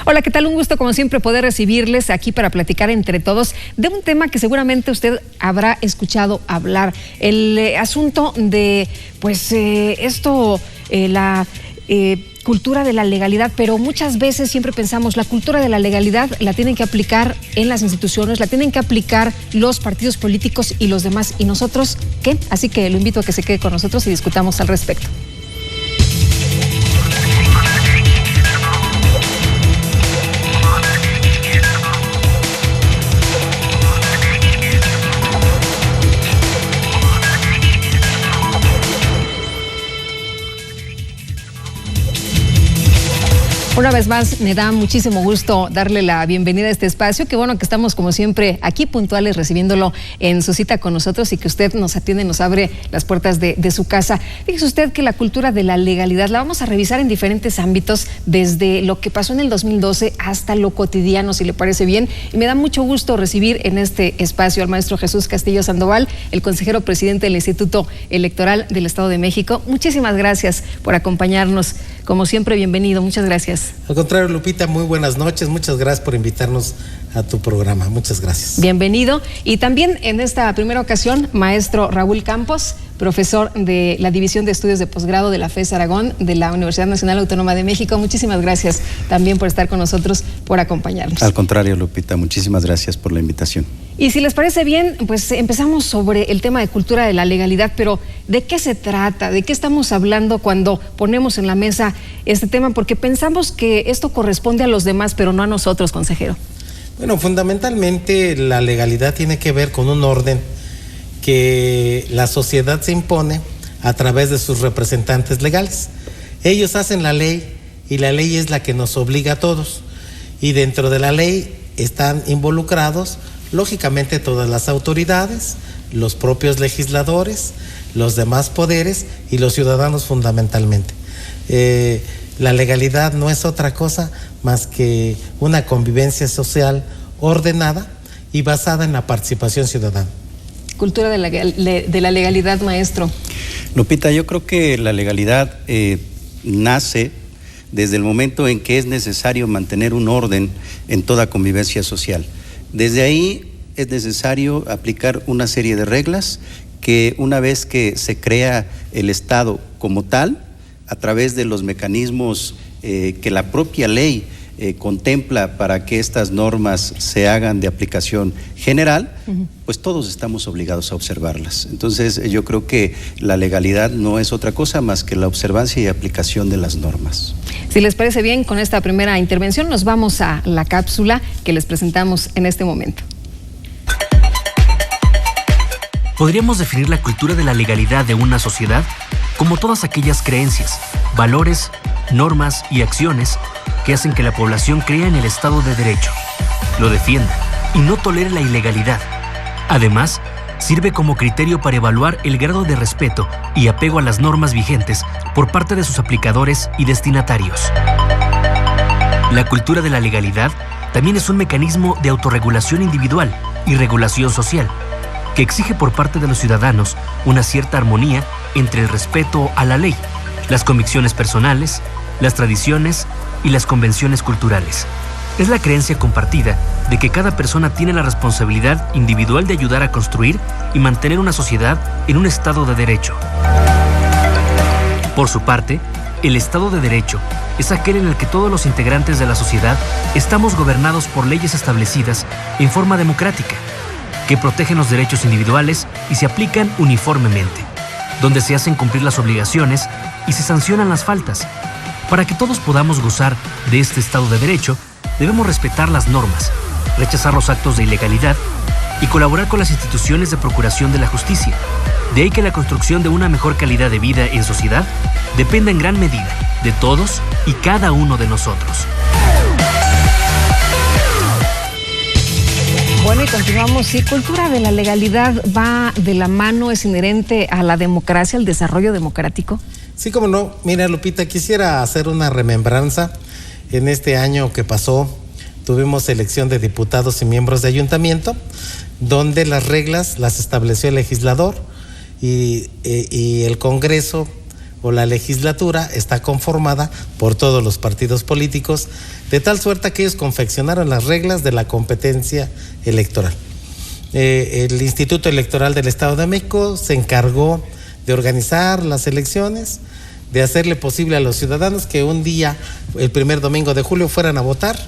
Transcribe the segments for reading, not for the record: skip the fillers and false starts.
Hola, ¿qué tal? Un gusto como siempre poder recibirles aquí para platicar entre todos de un tema que seguramente usted habrá escuchado hablar. El asunto de, la cultura de la legalidad, pero muchas veces siempre pensamos la cultura de la legalidad la tienen que aplicar en las instituciones, la tienen que aplicar los partidos políticos y los demás. ¿Y nosotros qué? Así que lo invito a que se quede con nosotros y discutamos al respecto. Una vez más, me da muchísimo gusto darle la bienvenida a este espacio. Qué bueno que estamos, como siempre, aquí puntuales, recibiéndolo en su cita con nosotros y que usted nos atiende, nos abre las puertas de su casa. Fíjese usted que la cultura de la legalidad la vamos a revisar en diferentes ámbitos, desde lo que pasó en el 2012 hasta lo cotidiano, si le parece bien. Y me da mucho gusto recibir en este espacio al maestro Jesús Castillo Sandoval, el consejero presidente del Instituto Electoral del Estado de México. Muchísimas gracias por acompañarnos. Como siempre, bienvenido. Muchas gracias. Al contrario, Lupita, muy buenas noches. Muchas gracias por invitarnos a tu programa. Muchas gracias. Bienvenido. Y también en esta primera ocasión, maestro Raúl Campos, profesor de la División de Estudios de Posgrado de la FES Aragón de la Universidad Nacional Autónoma de México. Muchísimas gracias también por estar con nosotros, por acompañarnos. Al contrario, Lupita, muchísimas gracias por la invitación. Y si les parece bien, pues empezamos sobre el tema de cultura de la legalidad, pero ¿de qué se trata? ¿De qué estamos hablando cuando ponemos en la mesa este tema? Porque pensamos que esto corresponde a los demás, pero no a nosotros, consejero. Bueno, fundamentalmente la legalidad tiene que ver con un orden que la sociedad se impone a través de sus representantes legales. Ellos hacen la ley y la ley es la que nos obliga a todos. Y dentro de la ley están involucrados, lógicamente, todas las autoridades, los propios legisladores, los demás poderes y los ciudadanos fundamentalmente. La legalidad no es otra cosa más que una convivencia social ordenada y basada en la participación ciudadana. Cultura de la legalidad, maestro. Lupita, yo creo que la legalidad nace desde el momento en que es necesario mantener un orden en toda convivencia social. Desde ahí es necesario aplicar una serie de reglas que, una vez que se crea el Estado como tal, a través de los mecanismos que la propia ley contempla para que estas normas se hagan de aplicación general, pues todos estamos obligados a observarlas. Entonces yo creo que la legalidad no es otra cosa más que la observancia y aplicación de las normas. Si les parece bien, con esta primera intervención nos vamos a la cápsula que les presentamos en este momento. Podríamos definir la cultura de la legalidad de una sociedad como todas aquellas creencias, valores, normas y acciones que hacen que la población crea en el Estado de Derecho, lo defienda y no tolere la ilegalidad. Además, sirve como criterio para evaluar el grado de respeto y apego a las normas vigentes por parte de sus aplicadores y destinatarios. La cultura de la legalidad también es un mecanismo de autorregulación individual y regulación social, que exige por parte de los ciudadanos una cierta armonía entre el respeto a la ley, las convicciones personales, las tradiciones y las convenciones culturales. Es la creencia compartida de que cada persona tiene la responsabilidad individual de ayudar a construir y mantener una sociedad en un Estado de Derecho. Por su parte, el Estado de Derecho es aquel en el que todos los integrantes de la sociedad estamos gobernados por leyes establecidas en forma democrática, que protegen los derechos individuales y se aplican uniformemente, donde se hacen cumplir las obligaciones y se sancionan las faltas. Para que todos podamos gozar de este Estado de Derecho, debemos respetar las normas, rechazar los actos de ilegalidad y colaborar con las instituciones de procuración de la justicia. De ahí que la construcción de una mejor calidad de vida en sociedad dependa en gran medida de todos y cada uno de nosotros. Bueno, y continuamos. Sí, cultura de la legalidad va de la mano, es inherente a la democracia, al desarrollo democrático. Sí, como no. Mira, Lupita, quisiera hacer una remembranza. En este año que pasó, tuvimos elección de diputados y miembros de ayuntamiento, donde las reglas las estableció el legislador y el Congreso o la legislatura está conformada por todos los partidos políticos, de tal suerte que ellos confeccionaron las reglas de la competencia electoral. El Instituto Electoral del Estado de México se encargó de organizar las elecciones, de hacerle posible a los ciudadanos que un día, el primer domingo de julio, fueran a votar,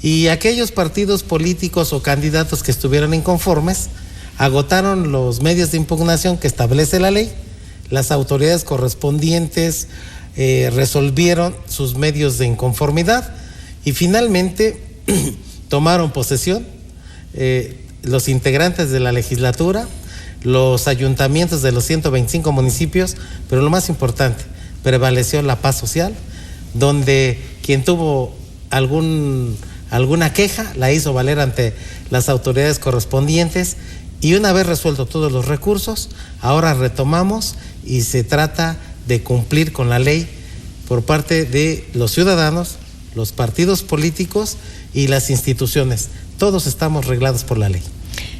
y aquellos partidos políticos o candidatos que estuvieron inconformes agotaron los medios de impugnación que establece la ley. Las autoridades correspondientes resolvieron sus medios de inconformidad y finalmente tomaron posesión los integrantes de la legislatura, los ayuntamientos de los 125 municipios, pero lo más importante, prevaleció la paz social, donde quien tuvo alguna queja la hizo valer ante las autoridades correspondientes, y una vez resuelto todos los recursos, ahora retomamos y se trata de cumplir con la ley por parte de los ciudadanos, los partidos políticos y las instituciones. Todos estamos reglados por la ley.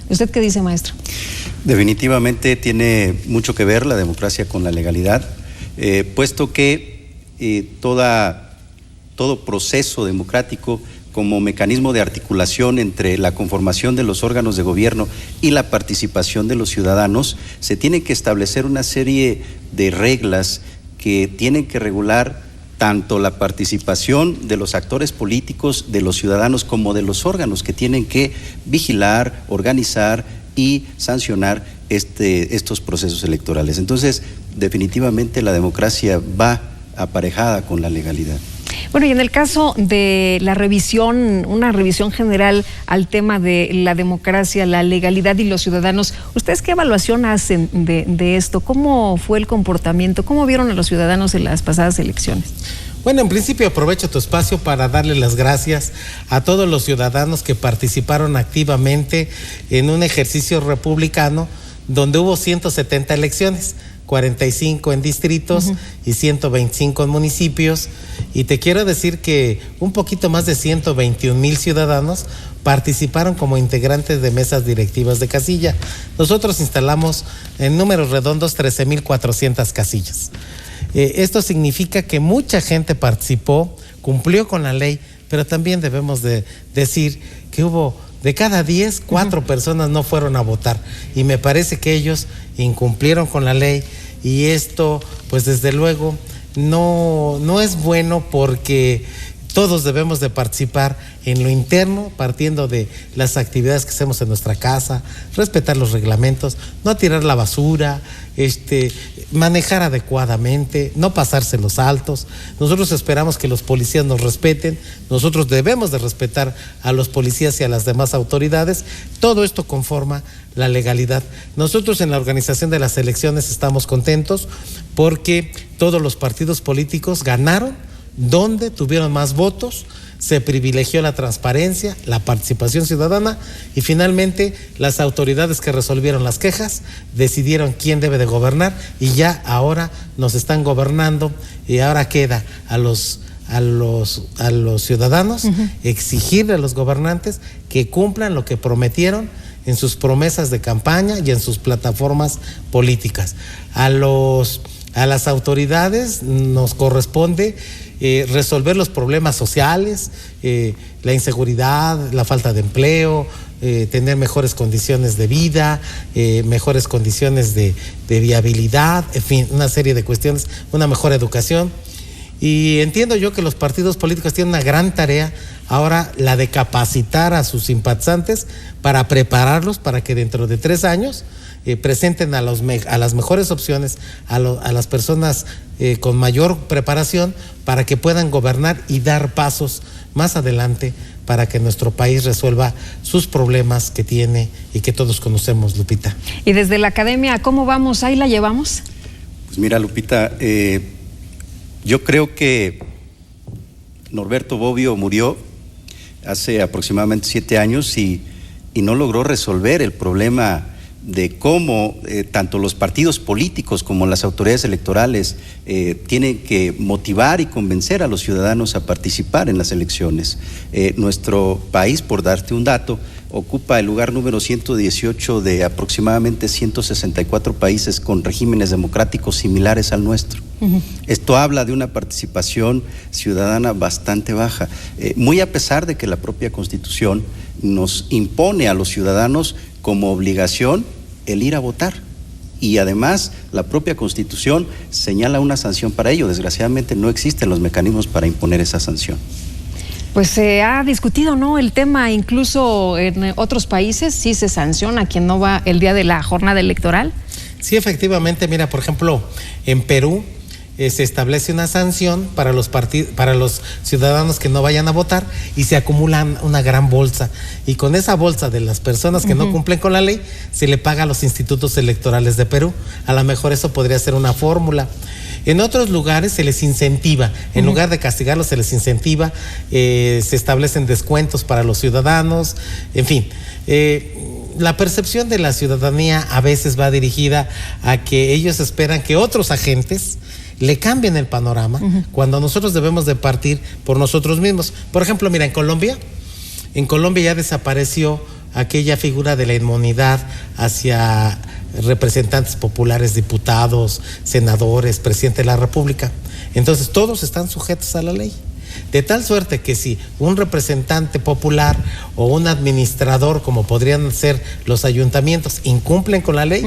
¿Usted qué dice, maestro? Definitivamente tiene mucho que ver la democracia con la legalidad, puesto que todo proceso democrático como mecanismo de articulación entre la conformación de los órganos de gobierno y la participación de los ciudadanos, se tiene que establecer una serie de reglas que tienen que regular tanto la participación de los actores políticos, de los ciudadanos, como de los órganos que tienen que vigilar, organizar y sancionar estos procesos electorales. Entonces, definitivamente la democracia va aparejada con la legalidad. Bueno, y en el caso de la revisión, una revisión general al tema de la democracia, la legalidad y los ciudadanos, ¿ustedes qué evaluación hacen de esto? ¿Cómo fue el comportamiento? ¿Cómo vieron a los ciudadanos en las pasadas elecciones? Bueno, en principio aprovecho tu espacio para darle las gracias a todos los ciudadanos que participaron activamente en un ejercicio republicano donde hubo 170 elecciones, 45 en distritos y 125 en municipios, y te quiero decir que un poquito más de 121,000 ciudadanos participaron como integrantes de mesas directivas de casilla. Nosotros instalamos en números redondos 13,400 casillas. Esto significa que mucha gente participó, cumplió con la ley, pero también debemos de decir que hubo de cada 10, 4 personas no fueron a votar, y me parece que ellos incumplieron con la ley, y esto pues desde luego no es bueno, porque todos debemos de participar en lo interno, partiendo de las actividades que hacemos en nuestra casa, respetar los reglamentos, no tirar la basura, manejar adecuadamente, no pasarse los altos. Nosotros esperamos que los policías nos respeten, nosotros debemos de respetar a los policías y a las demás autoridades. Todo esto conforma la legalidad. Nosotros en la organización de las elecciones estamos contentos porque todos los partidos políticos ganaron donde tuvieron más votos, se privilegió la transparencia, la participación ciudadana, y finalmente las autoridades que resolvieron las quejas decidieron quién debe de gobernar, y ya ahora nos están gobernando, y ahora queda a los ciudadanos exigirle a los gobernantes que cumplan lo que prometieron en sus promesas de campaña y en sus plataformas políticas. A las autoridades nos corresponde resolver los problemas sociales, la inseguridad, la falta de empleo, tener mejores condiciones de vida, mejores condiciones de viabilidad, en fin, una serie de cuestiones, una mejor educación. Y entiendo yo que los partidos políticos tienen una gran tarea ahora, la de capacitar a sus simpatizantes para prepararlos para que dentro de 3 años presenten a las mejores opciones, a las personas con mayor preparación, para que puedan gobernar y dar pasos más adelante para que nuestro país resuelva sus problemas que tiene y que todos conocemos, Lupita. Y desde la academia, ¿cómo vamos? ¿Ahí la llevamos? Pues mira, Lupita, yo creo que Norberto Bobbio murió hace aproximadamente 7 años y no logró resolver el problema de cómo tanto los partidos políticos como las autoridades electorales tienen que motivar y convencer a los ciudadanos a participar en las elecciones. Nuestro país, por darte un dato, ocupa el lugar número 118 de aproximadamente 164 países con regímenes democráticos similares al nuestro. Esto habla de una participación ciudadana bastante baja, muy a pesar de que la propia Constitución nos impone a los ciudadanos como obligación el ir a votar. Y además la propia Constitución señala una sanción para ello. Desgraciadamente no existen los mecanismos para imponer esa sanción. Pues se ha discutido, ¿no?, el tema, incluso en otros países sí se sanciona a quien no va el día de la jornada electoral. Sí, efectivamente, mira, por ejemplo, en Perú se establece una sanción para los ciudadanos que no vayan a votar y se acumulan una gran bolsa. Y con esa bolsa de las personas que no cumplen con la ley, se le paga a los institutos electorales de Perú. A lo mejor eso podría ser una fórmula. En otros lugares se les incentiva, en lugar de castigarlos se les incentiva, se establecen descuentos para los ciudadanos, en fin. La percepción de la ciudadanía a veces va dirigida a que ellos esperan que otros agentes le cambien el panorama, cuando nosotros debemos de partir por nosotros mismos. Por ejemplo, mira, en Colombia ya desapareció aquella figura de la inmunidad hacia representantes populares, diputados, senadores, presidente de la República. Entonces todos están sujetos a la ley. De tal suerte que si un representante popular o un administrador, como podrían ser los ayuntamientos, incumplen con la ley,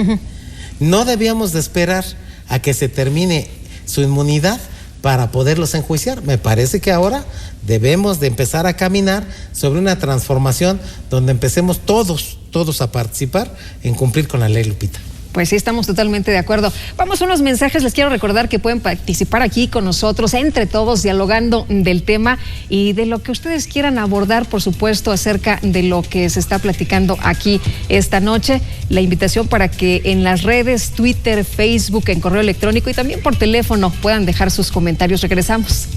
no debíamos de esperar a que se termine su inmunidad para poderlos enjuiciar. Me parece que ahora debemos de empezar a caminar sobre una transformación donde empecemos todos a participar en cumplir con la ley, Lupita. Pues sí, estamos totalmente de acuerdo. Vamos a unos mensajes. Les quiero recordar que pueden participar aquí con nosotros, entre todos, dialogando del tema y de lo que ustedes quieran abordar, por supuesto, acerca de lo que se está platicando aquí esta noche. La invitación para que en las redes, Twitter, Facebook, en correo electrónico y también por teléfono puedan dejar sus comentarios. Regresamos.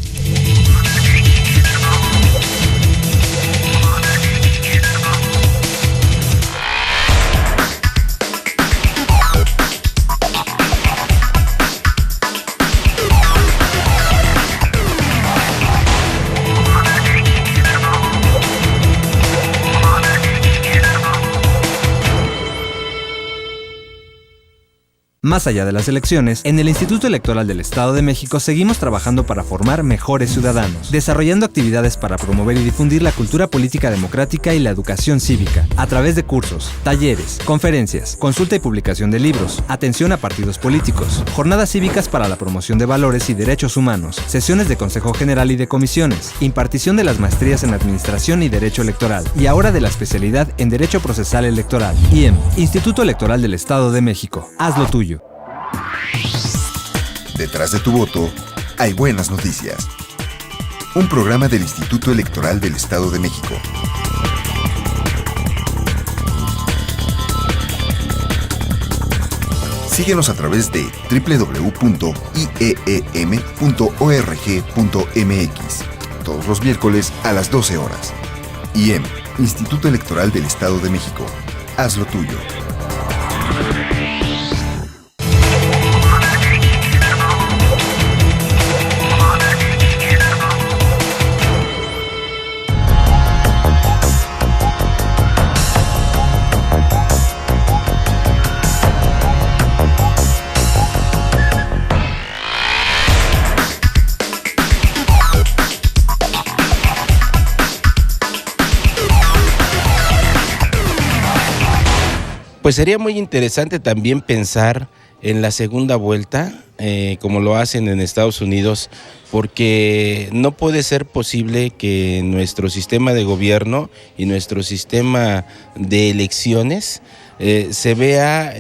Más allá de las elecciones, en el Instituto Electoral del Estado de México seguimos trabajando para formar mejores ciudadanos, desarrollando actividades para promover y difundir la cultura política democrática y la educación cívica, a través de cursos, talleres, conferencias, consulta y publicación de libros, atención a partidos políticos, jornadas cívicas para la promoción de valores y derechos humanos, sesiones de Consejo General y de comisiones, impartición de las maestrías en Administración y Derecho Electoral, y ahora de la especialidad en Derecho Procesal Electoral. IEM, Instituto Electoral del Estado de México. Haz lo tuyo. Detrás de tu voto hay buenas noticias. Un programa del Instituto Electoral del Estado de México. Síguenos a través de www.ieem.org.mx todos los miércoles a las 12 horas. IEM, Instituto Electoral del Estado de México. Haz lo tuyo. Pues sería muy interesante también pensar en la segunda vuelta, como lo hacen en Estados Unidos, porque no puede ser posible que nuestro sistema de gobierno y nuestro sistema de elecciones se vea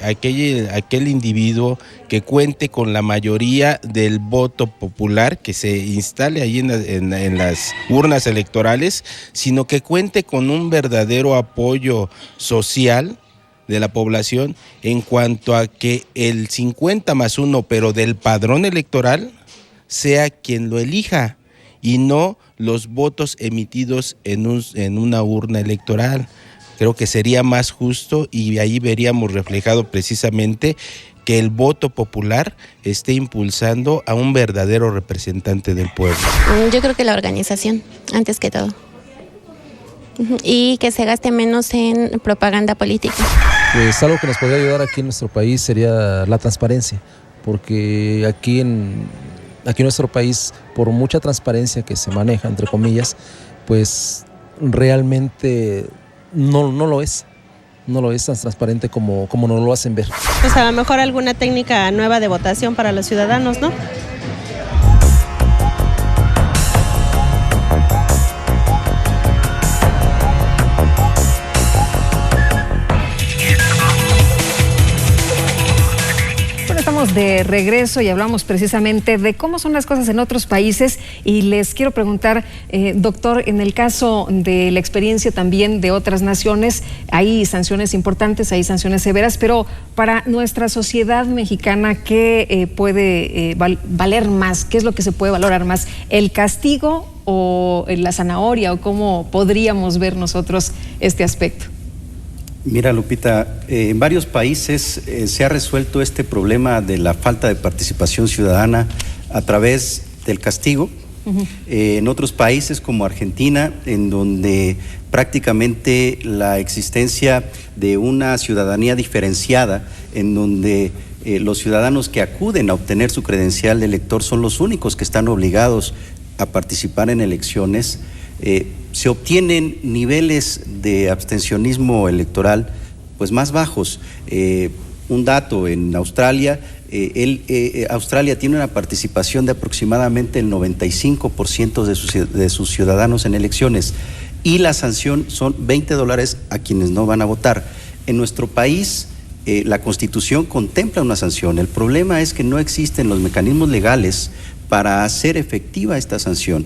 aquel individuo que cuente con la mayoría del voto popular, que se instale ahí en las urnas electorales, sino que cuente con un verdadero apoyo social de la población en cuanto a que el 50+1, pero del padrón electoral, sea quien lo elija y no los votos emitidos en una urna electoral. Creo que sería más justo y ahí veríamos reflejado precisamente que el voto popular esté impulsando a un verdadero representante del pueblo. Yo creo que la organización, antes que todo. y que se gaste menos en propaganda política. Pues algo que nos podría ayudar aquí en nuestro país sería la transparencia, porque aquí en nuestro país, por mucha transparencia que se maneja, entre comillas, pues realmente no lo es. No lo es tan transparente como nos lo hacen ver. Pues a lo mejor alguna técnica nueva de votación para los ciudadanos, ¿no? De regreso y hablamos precisamente de cómo son las cosas en otros países y les quiero preguntar, doctor, en el caso de la experiencia también de otras naciones, hay sanciones importantes, hay sanciones severas, pero para nuestra sociedad mexicana, ¿qué puede valer más? ¿Qué es lo que se puede valorar más? ¿El castigo o la zanahoria? ¿O cómo podríamos ver nosotros este aspecto? Mira, Lupita, en varios países se ha resuelto este problema de la falta de participación ciudadana a través del castigo. En otros países como Argentina, en donde prácticamente la existencia de una ciudadanía diferenciada, en donde los ciudadanos que acuden a obtener su credencial de elector son los únicos que están obligados a participar en elecciones, se obtienen niveles de abstencionismo electoral pues más bajos. Un dato, en Australia, Australia tiene una participación de aproximadamente el 95% de sus ciudadanos en elecciones, y la sanción son $20 a quienes no van a votar. En nuestro país la Constitución contempla una sanción. El problema es que no existen los mecanismos legales para hacer efectiva esta sanción.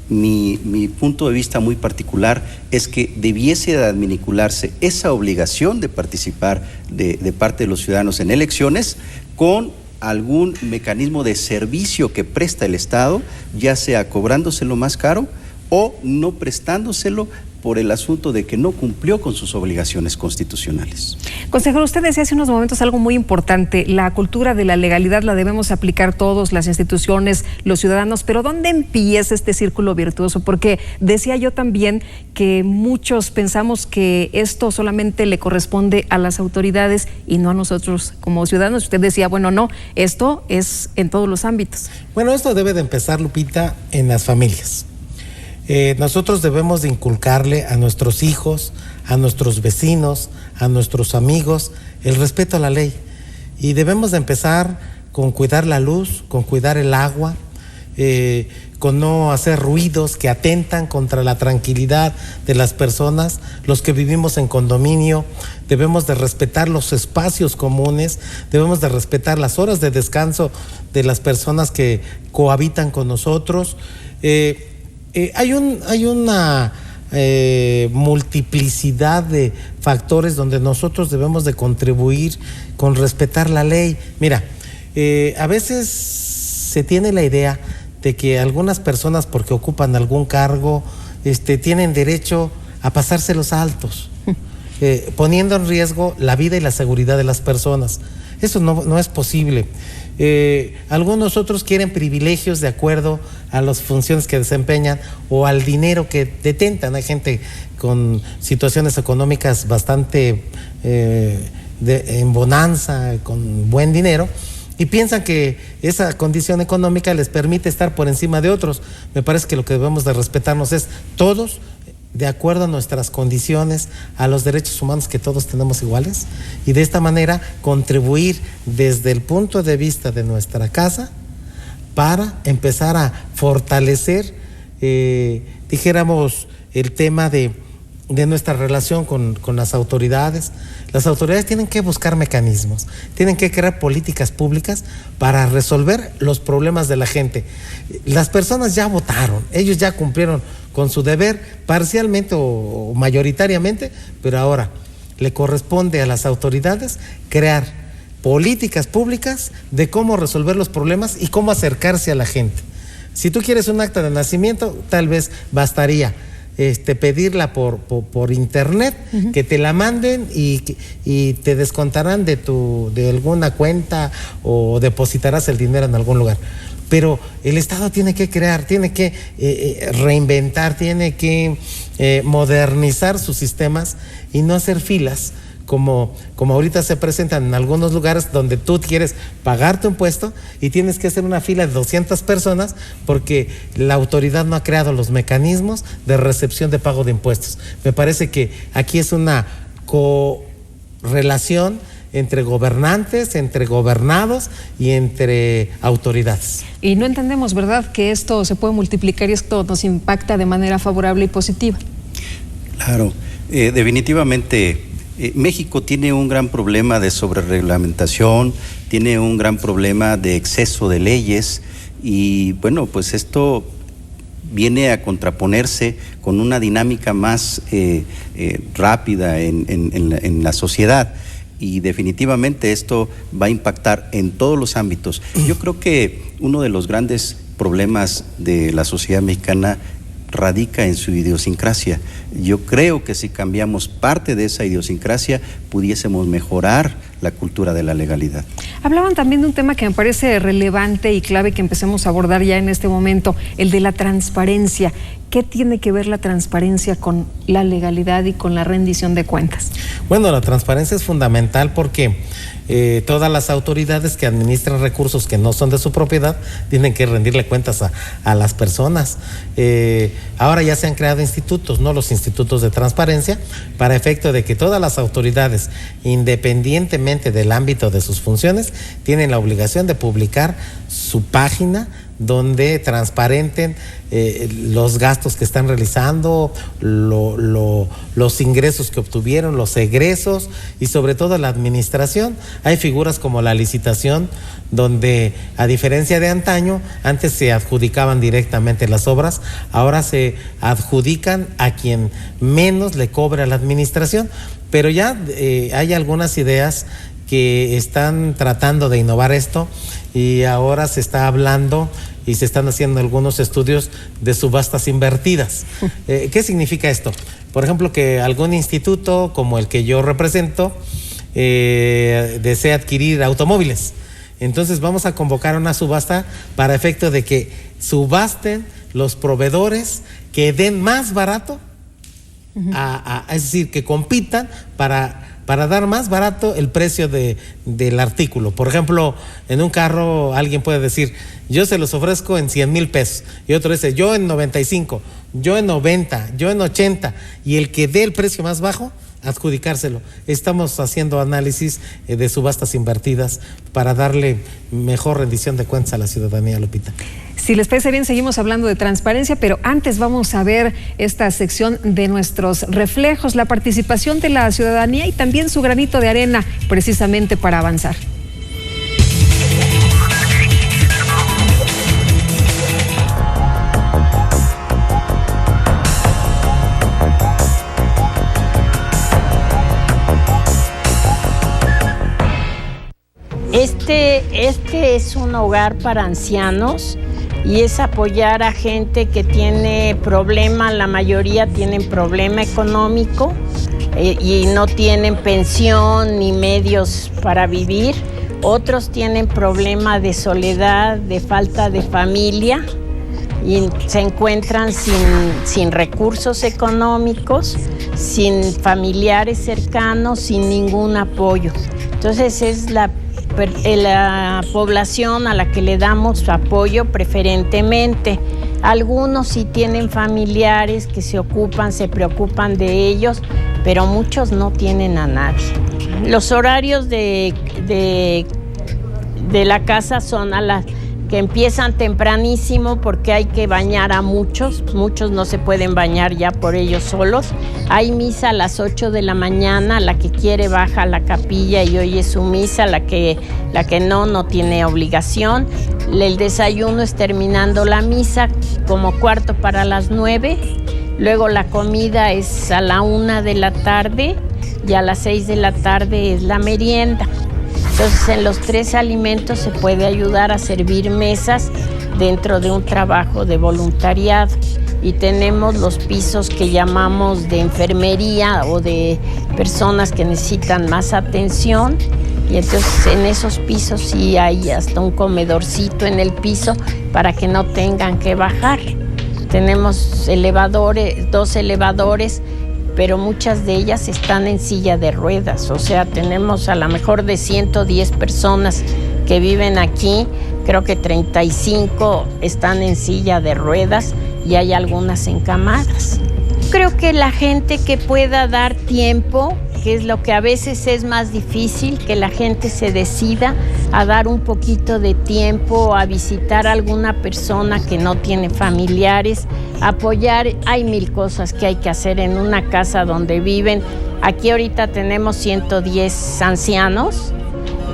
Mi punto de vista muy particular es que debiese de adminicularse esa obligación de participar de parte de los ciudadanos en elecciones con algún mecanismo de servicio que presta el Estado, ya sea cobrándoselo más caro o no prestándoselo por el asunto de que no cumplió con sus obligaciones constitucionales. Consejero, usted decía hace unos momentos algo muy importante: la cultura de la legalidad la debemos aplicar todos, las instituciones, los ciudadanos, pero ¿dónde empieza este círculo virtuoso? Porque decía yo también que muchos pensamos que esto solamente le corresponde a las autoridades y no a nosotros como ciudadanos. Usted decía, bueno, no, esto es en todos los ámbitos. Bueno, esto debe de empezar, Lupita, en las familias. Nosotros debemos de inculcarle a nuestros hijos, a nuestros vecinos, a nuestros amigos, el respeto a la ley. Y debemos de empezar con cuidar la luz, con cuidar el agua, con no hacer ruidos que atentan contra la tranquilidad de las personas. Los que vivimos en condominio debemos de respetar los espacios comunes, debemos de respetar las horas de descanso de las personas que cohabitan con nosotros. Hay una multiplicidad de factores donde nosotros debemos de contribuir con respetar la ley. Mira, a veces se tiene la idea de que algunas personas, porque ocupan algún cargo, tienen derecho a pasarse los altos, poniendo en riesgo la vida y la seguridad de las personas. Eso no es posible. Algunos otros quieren privilegios de acuerdo a las funciones que desempeñan o al dinero que detentan. Hay gente con situaciones económicas bastante en bonanza, con buen dinero, y piensan que esa condición económica les permite estar por encima de otros. Me parece que lo que debemos de respetarnos es todos, de acuerdo a nuestras condiciones, a los derechos humanos que todos tenemos iguales, y de esta manera contribuir desde el punto de vista de nuestra casa para empezar a fortalecer, dijéramos, el tema de nuestra relación con las autoridades. Las autoridades tienen que buscar mecanismos, tienen que crear políticas públicas para resolver los problemas de la gente. Las personas ya votaron, ellos ya cumplieron con su deber parcialmente o mayoritariamente, pero ahora le corresponde a las autoridades crear políticas públicas de cómo resolver los problemas y cómo acercarse a la gente. Si tú quieres un acta de nacimiento, tal vez bastaría pedirla por internet, que te la manden y te descontarán de alguna cuenta o depositarás el dinero en algún lugar. Pero el Estado tiene que crear, tiene que reinventar, tiene que modernizar sus sistemas y no hacer filas como ahorita se presentan en algunos lugares donde tú quieres pagar tu impuesto y tienes que hacer una fila de 200 personas porque la autoridad no ha creado los mecanismos de recepción de pago de impuestos. Me parece que aquí es una correlación entre gobernantes, entre gobernados y entre autoridades. Y no entendemos, ¿verdad?, que esto se puede multiplicar y esto nos impacta de manera favorable y positiva. Claro, definitivamente México tiene un gran problema de sobrereglamentación, tiene un gran problema de exceso de leyes y bueno, pues esto viene a contraponerse con una dinámica más rápida en la sociedad. Y definitivamente esto va a impactar en todos los ámbitos. Yo creo que uno de los grandes problemas de la sociedad mexicana radica en su idiosincrasia. Yo creo que si cambiamos parte de esa idiosincrasia, pudiésemos mejorar la cultura de la legalidad. Hablaban también de un tema que me parece relevante y clave que empecemos a abordar ya en este momento, el de la transparencia. ¿Qué tiene que ver la transparencia con la legalidad y con la rendición de cuentas? Bueno, la transparencia es fundamental porque todas las autoridades que administran recursos que no son de su propiedad tienen que rendirle cuentas a las personas. Ahora ya se han creado institutos, ¿no? Los institutos de transparencia, para efecto de que todas las autoridades, independientemente del ámbito de sus funciones, tienen la obligación de publicar su página donde transparenten los gastos que están realizando, los ingresos que obtuvieron, los egresos y sobre todo la administración. Hay figuras como la licitación, donde a diferencia de antaño, antes se adjudicaban directamente las obras, ahora se adjudican a quien menos le cobra a la administración, pero ya hay algunas ideas que están tratando de innovar esto y ahora se está hablando y se están haciendo algunos estudios de subastas invertidas. ¿Qué significa esto? Por ejemplo, que algún instituto como el que yo represento desea adquirir automóviles. Entonces vamos a convocar una subasta para efecto de que subasten los proveedores que den más barato, es decir, que compitan para dar más barato el precio del artículo. Por ejemplo, en un carro alguien puede decir, yo se los ofrezco en 100,000 pesos, y otro dice, yo en 95, yo en 90, yo en 80, y el que dé el precio más bajo, adjudicárselo. Estamos haciendo análisis de subastas invertidas para darle mejor rendición de cuentas a la ciudadanía, Lupita. Si les parece bien, seguimos hablando de transparencia, pero antes vamos a ver esta sección de nuestros reflejos, la participación de la ciudadanía y también su granito de arena, precisamente para avanzar. Este es un hogar para ancianos y es apoyar a gente que tiene problema, la mayoría tienen problema económico y no tienen pensión ni medios para vivir. Otros tienen problema de soledad, de falta de familia y se encuentran sin recursos económicos, sin familiares cercanos, sin ningún apoyo. Entonces es la población a la que le damos apoyo preferentemente. Algunos sí tienen familiares que se preocupan de ellos, pero muchos no tienen a nadie. Los horarios de la casa son a las que empiezan tempranísimo porque hay que bañar a muchos no se pueden bañar ya por ellos solos. Hay misa a las 8 de la mañana, la que quiere baja a la capilla y oye su misa, la que no tiene obligación. El desayuno es terminando la misa como 8:45, luego la comida es a la 1 de la tarde y a las 6 de la tarde es la merienda. Entonces, en los 3 alimentos se puede ayudar a servir mesas dentro de un trabajo de voluntariado. Y tenemos los pisos que llamamos de enfermería o de personas que necesitan más atención. Y entonces en esos pisos sí hay hasta un comedorcito en el piso para que no tengan que bajar. tenemos elevadores, 2 elevadores, pero muchas de ellas están en silla de ruedas. O sea, tenemos a lo mejor de 110 personas que viven aquí, creo que 35 están en silla de ruedas y hay algunas encamadas. Creo que la gente que pueda dar tiempo, que es lo que a veces es más difícil, que la gente se decida a dar un poquito de tiempo, a visitar a alguna persona que no tiene familiares, apoyar. Hay 1000 cosas que hay que hacer en una casa donde viven. Aquí ahorita tenemos 110 ancianos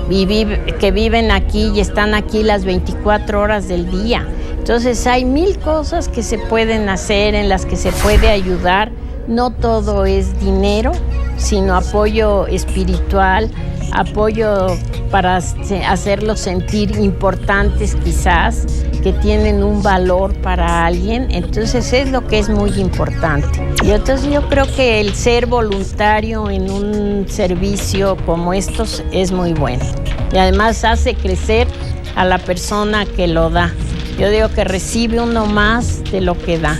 que viven aquí y están aquí las 24 horas del día. Entonces hay 1000 cosas que se pueden hacer, en las que se puede ayudar. No todo es dinero, sino apoyo espiritual, apoyo para hacerlos sentir importantes quizás, que tienen un valor para alguien. Entonces es lo que es muy importante. Y entonces yo creo que el ser voluntario en un servicio como estos es muy bueno. Y además hace crecer a la persona que lo da. Yo digo que recibe uno más de lo que da.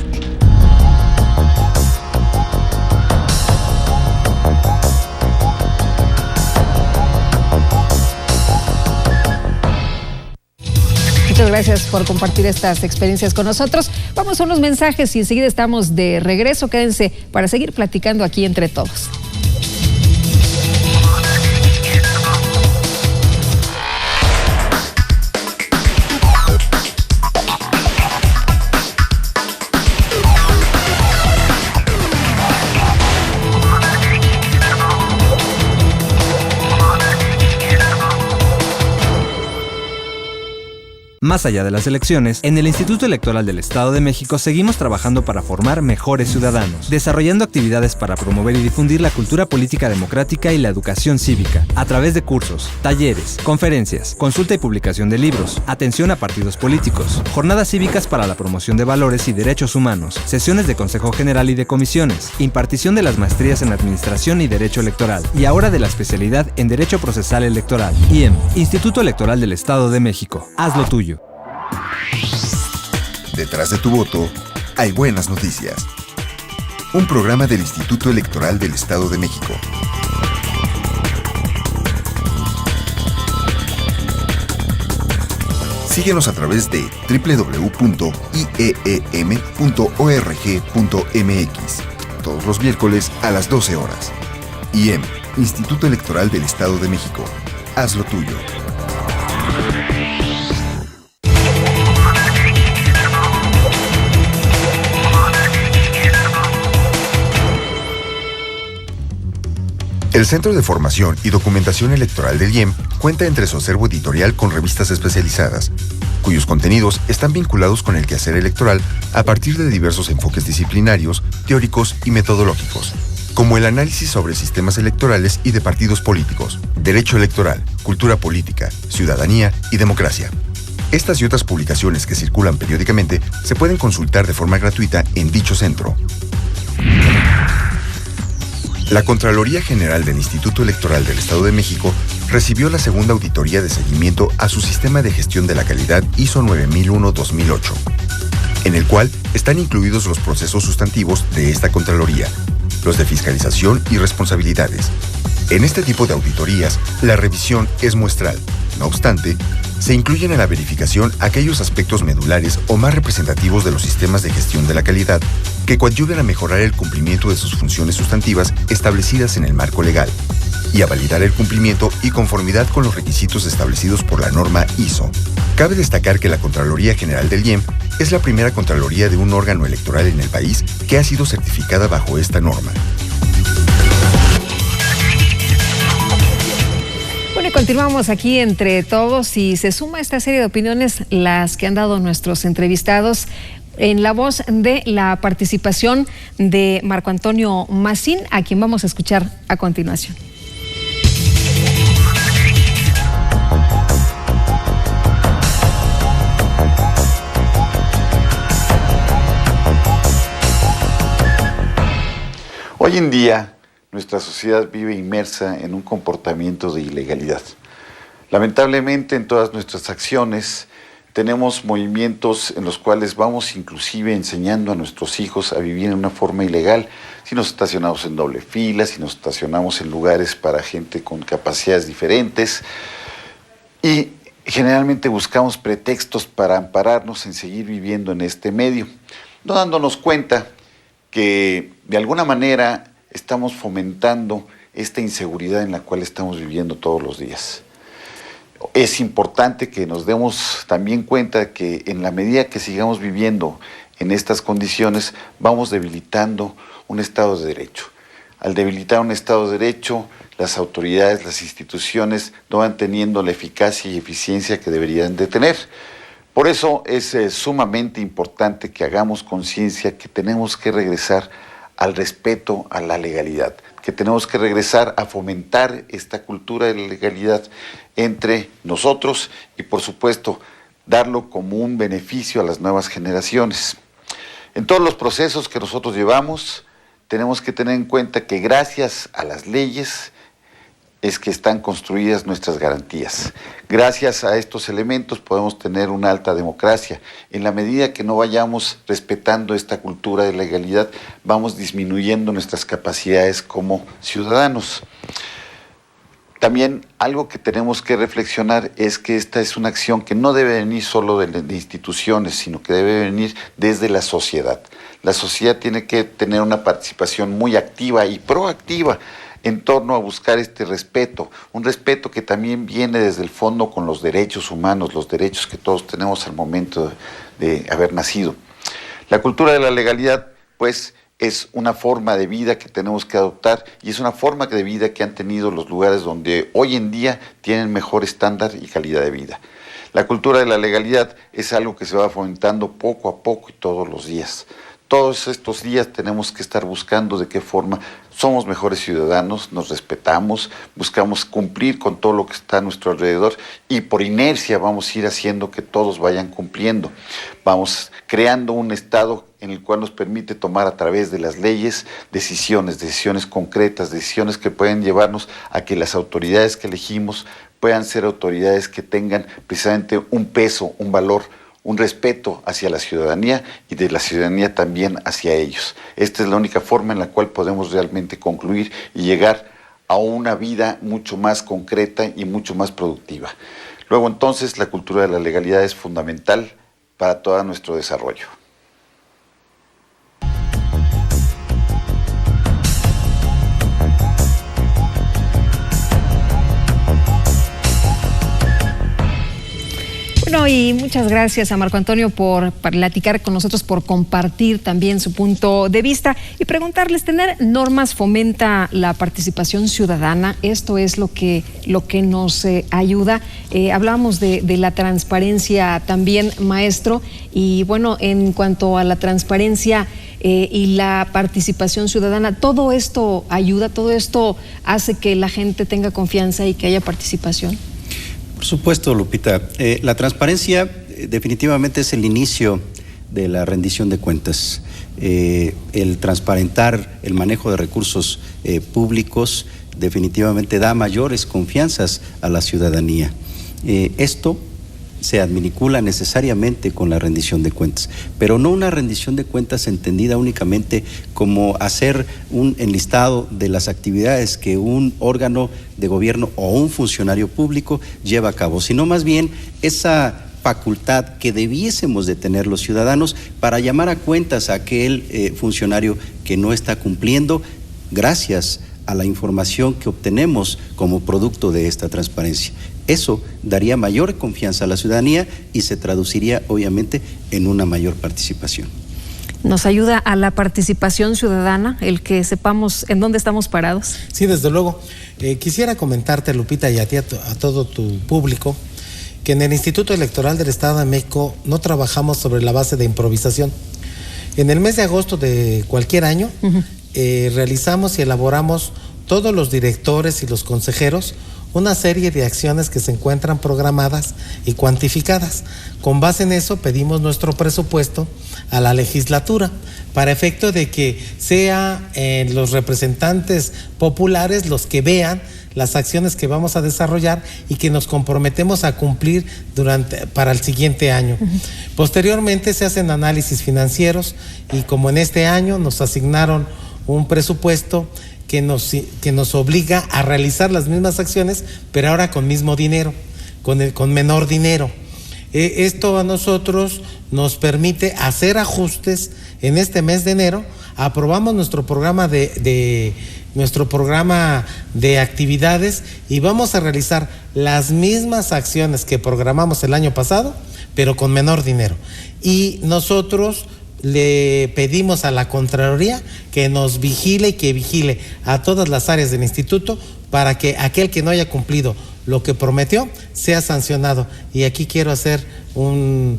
Muchas gracias por compartir estas experiencias con nosotros. Vamos a unos mensajes y enseguida estamos de regreso. Quédense para seguir platicando aquí entre todos. Más allá de las elecciones, en el Instituto Electoral del Estado de México seguimos trabajando para formar mejores ciudadanos, desarrollando actividades para promover y difundir la cultura política democrática y la educación cívica, a través de cursos, talleres, conferencias, consulta y publicación de libros, atención a partidos políticos, jornadas cívicas para la promoción de valores y derechos humanos, sesiones de Consejo General y de comisiones, impartición de las maestrías en Administración y Derecho Electoral, y ahora de la especialidad en Derecho Procesal Electoral. IEM, Instituto Electoral del Estado de México. Haz lo tuyo. Detrás de tu voto, hay buenas noticias. Un programa del Instituto Electoral del Estado de México. Síguenos a través de www.ieem.org.mx. Todos los miércoles a las 12 horas. IEM, Instituto Electoral del Estado de México. Haz lo tuyo. El Centro de Formación y Documentación Electoral del IEM cuenta entre su acervo editorial con revistas especializadas, cuyos contenidos están vinculados con el quehacer electoral a partir de diversos enfoques disciplinarios, teóricos y metodológicos, como el análisis sobre sistemas electorales y de partidos políticos, derecho electoral, cultura política, ciudadanía y democracia. Estas y otras publicaciones que circulan periódicamente se pueden consultar de forma gratuita en dicho centro. La Contraloría General del Instituto Electoral del Estado de México recibió la segunda auditoría de seguimiento a su sistema de gestión de la calidad ISO 9001-2008, en el cual están incluidos los procesos sustantivos de esta Contraloría, los de fiscalización y responsabilidades. En este tipo de auditorías, la revisión es muestral. No obstante, se incluyen en la verificación aquellos aspectos medulares o más representativos de los sistemas de gestión de la calidad que coadyuven a mejorar el cumplimiento de sus funciones sustantivas establecidas en el marco legal y a validar el cumplimiento y conformidad con los requisitos establecidos por la norma ISO. Cabe destacar que la Contraloría General del IEM es la primera Contraloría de un órgano electoral en el país que ha sido certificada bajo esta norma. Bueno, y continuamos aquí entre todos y se suma a esta serie de opiniones las que han dado nuestros entrevistados en la voz de la participación de Marco Antonio Macín, a quien vamos a escuchar a continuación. Hoy en día, nuestra sociedad vive inmersa en un comportamiento de ilegalidad. Lamentablemente, en todas nuestras acciones tenemos movimientos en los cuales vamos inclusive enseñando a nuestros hijos a vivir en una forma ilegal. Si nos estacionamos en doble fila, si nos estacionamos en lugares para gente con capacidades diferentes. Y generalmente buscamos pretextos para ampararnos en seguir viviendo en este medio, no dándonos cuenta que de alguna manera estamos fomentando esta inseguridad en la cual estamos viviendo todos los días. Es importante que nos demos también cuenta que en la medida que sigamos viviendo en estas condiciones, vamos debilitando un Estado de Derecho. Al debilitar un Estado de Derecho, las autoridades, las instituciones no van teniendo la eficacia y eficiencia que deberían de tener. Por eso es sumamente importante que hagamos conciencia que tenemos que regresar al respeto a la legalidad, que tenemos que regresar a fomentar esta cultura de la legalidad entre nosotros y, por supuesto, darlo como un beneficio a las nuevas generaciones. En todos los procesos que nosotros llevamos, tenemos que tener en cuenta que gracias a las leyes es que están construidas nuestras garantías. Gracias a estos elementos podemos tener una alta democracia. En la medida que no vayamos respetando esta cultura de legalidad, vamos disminuyendo nuestras capacidades como ciudadanos. También algo que tenemos que reflexionar es que esta es una acción que no debe venir solo de instituciones, sino que debe venir desde la sociedad. La sociedad tiene que tener una participación muy activa y proactiva en torno a buscar este respeto, un respeto que también viene desde el fondo con los derechos humanos, los derechos que todos tenemos al momento de haber nacido. La cultura de la legalidad, pues, es una forma de vida que tenemos que adoptar y es una forma de vida que han tenido los lugares donde hoy en día tienen mejor estándar y calidad de vida. La cultura de la legalidad es algo que se va fomentando poco a poco y todos los días. Todos estos días tenemos que estar buscando de qué forma somos mejores ciudadanos, nos respetamos, buscamos cumplir con todo lo que está a nuestro alrededor y por inercia vamos a ir haciendo que todos vayan cumpliendo. Vamos creando un Estado en el cual nos permite tomar a través de las leyes decisiones concretas, decisiones que pueden llevarnos a que las autoridades que elegimos puedan ser autoridades que tengan precisamente un peso, un valor, un respeto hacia la ciudadanía y de la ciudadanía también hacia ellos. Esta es la única forma en la cual podemos realmente concluir y llegar a una vida mucho más concreta y mucho más productiva. Luego entonces la cultura de la legalidad es fundamental para todo nuestro desarrollo. Bueno, y muchas gracias a Marco Antonio por platicar con nosotros, por compartir también su punto de vista y preguntarles, ¿tener normas fomenta la participación ciudadana? Esto es lo que nos ayuda. Hablábamos de la transparencia también, maestro, y bueno, en cuanto a la transparencia y la participación ciudadana, todo esto ayuda, todo esto hace que la gente tenga confianza y que haya participación. Por supuesto, Lupita. La transparencia definitivamente es el inicio de la rendición de cuentas. El transparentar el manejo de recursos públicos definitivamente da mayores confianzas a la ciudadanía. Esto se adminicula necesariamente con la rendición de cuentas, pero no una rendición de cuentas entendida únicamente como hacer un enlistado de las actividades que un órgano de gobierno o un funcionario público lleva a cabo, sino más bien esa facultad que debiésemos de tener los ciudadanos para llamar a cuentas a aquel funcionario que no está cumpliendo gracias a la información que obtenemos como producto de esta transparencia. Eso daría mayor confianza a la ciudadanía y se traduciría obviamente en una mayor participación. ¿Nos ayuda a la participación ciudadana el que sepamos en dónde estamos parados? Sí, desde luego. Quisiera comentarte, Lupita, y a ti, a todo tu público, que en el Instituto Electoral del Estado de México no trabajamos sobre la base de improvisación. En el mes de agosto de cualquier año, realizamos y elaboramos todos los directores y los consejeros una serie de acciones que se encuentran programadas y cuantificadas. Con base en eso pedimos nuestro presupuesto a la legislatura para efecto de que sean los representantes populares los que vean las acciones que vamos a desarrollar y que nos comprometemos a cumplir para el siguiente año. Posteriormente se hacen análisis financieros y como en este año nos asignaron un presupuesto que nos obliga a realizar las mismas acciones, pero ahora con mismo dinero, con menor dinero. Esto a nosotros nos permite hacer ajustes. En este mes de enero aprobamos nuestro programa de actividades y vamos a realizar las mismas acciones que programamos el año pasado, pero con menor dinero. Y nosotros le pedimos a la Contraloría que nos vigile y que vigile a todas las áreas del instituto para que aquel que no haya cumplido lo que prometió sea sancionado. Y aquí quiero hacer un